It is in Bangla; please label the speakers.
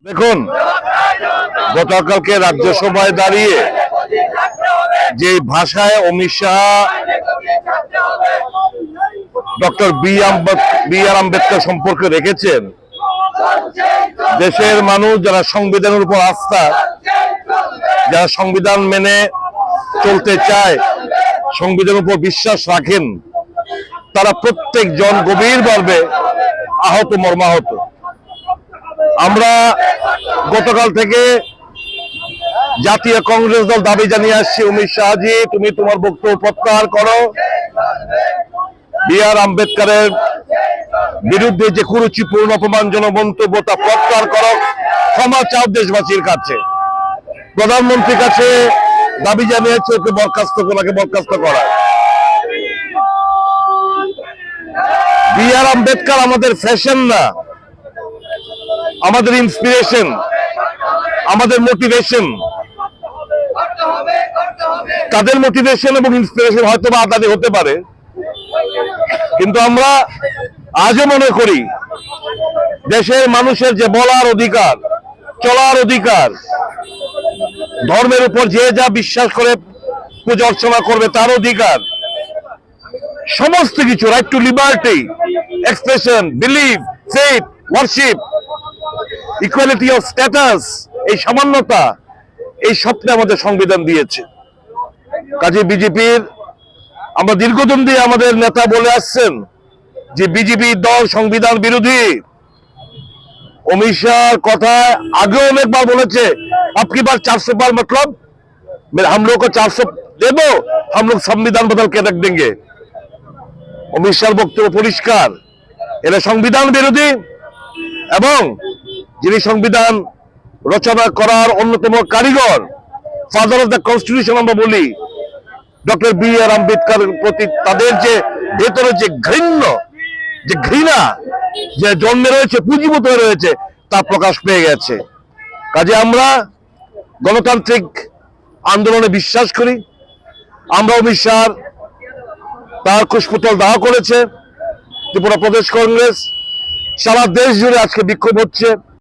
Speaker 1: দেখুন, গতকালকে রাজ্যসভায় দাঁড়িয়ে যে ভাষায় অমিত শাহ ডক্টর বি আর আম্বেদকর সম্পর্কে রেখেছেন, দেশের মানুষ যারা সংবিধানের উপর আস্থা, যারা সংবিধান মেনে চলতে চায়, সংবিধানের উপর বিশ্বাস রাখেন, তারা প্রত্যেকজন গভীরভাবে আহত, মর্মাহত। আমরা গতকাল থেকে জাতীয় কংগ্রেস দল দাবি জানিয়ে আসছি, অমিত শাহজি, তুমি তোমার বক্তব্য প্রত্যাহার করো। বি আর আম্বেদকরের বিরুদ্ধে যে কুরুচিপূর্ণ অপমানজনক মন্তব্য, তা প্রত্যাহার করো। ক্ষমা চাও দেশবাসীর কাছে, প্রধানমন্ত্রীর কাছে দাবি জানিয়েছে ওকে বরখাস্ত করা। বি আর আম্বেদকর আমাদের ফ্যাশন না, আমাদের ইন্সপিরেশন, আমাদের মোটিভেশন। তাদের মোটিভেশন এবং ইন্সপিরেশন হয়তো বা আলাদা হতে পারে, কিন্তু আমরা আজও মনে করি দেশের মানুষের যে বলার অধিকার, চলার অধিকার, ধর্মের উপর যে যা বিশ্বাস করে পূজা অর্চনা করবে তার অধিকার, সমস্ত কিছু, right two liberty, expression, believe, faith, worship, equality of status, এই সামান্যতা, এই স্বপ্নে আমাদের সংবিধান দিয়েছে। কাজে বিজেপির, আমরা দীর্ঘদিন দিয়ে আমাদের নেতা বলে আসছেন যে বিজেপি দল সংবিধান বিরোধী। অমিত শাহর কথা আগেও অনেকবার বলেছে, আপকি বার 400 পার मतलब हम लोग को 400 दे दो, हम लोग संविधान बदल के रख देंगे। অমিত শাহর বক্তব্য পরিষ্কার, এরা সংবিধান বিরোধী, এবং যিনি সংবিধান রচনা করার অন্যতম কারিগর, ফাদার অফ দ্য কনস্টিটিউশন আমরা বলি, ডক্টর বি আর আম্বেদকরের প্রতি তাদের যে ভেতরে যে ঘৃণা যে জন্মে রয়েছে, পুঁজিভূত হয়ে রয়েছে, তা প্রকাশ পেয়ে গেছে। কাজে আমরা গণতান্ত্রিক আন্দোলনে বিশ্বাস করি। আমরা অমিত শাহ তার কুশপুতল দাহ করেছে ত্রিপুরা প্রদেশ কংগ্রেস, সারা দেশ জুড়ে আজকে বিক্ষোভ হচ্ছে।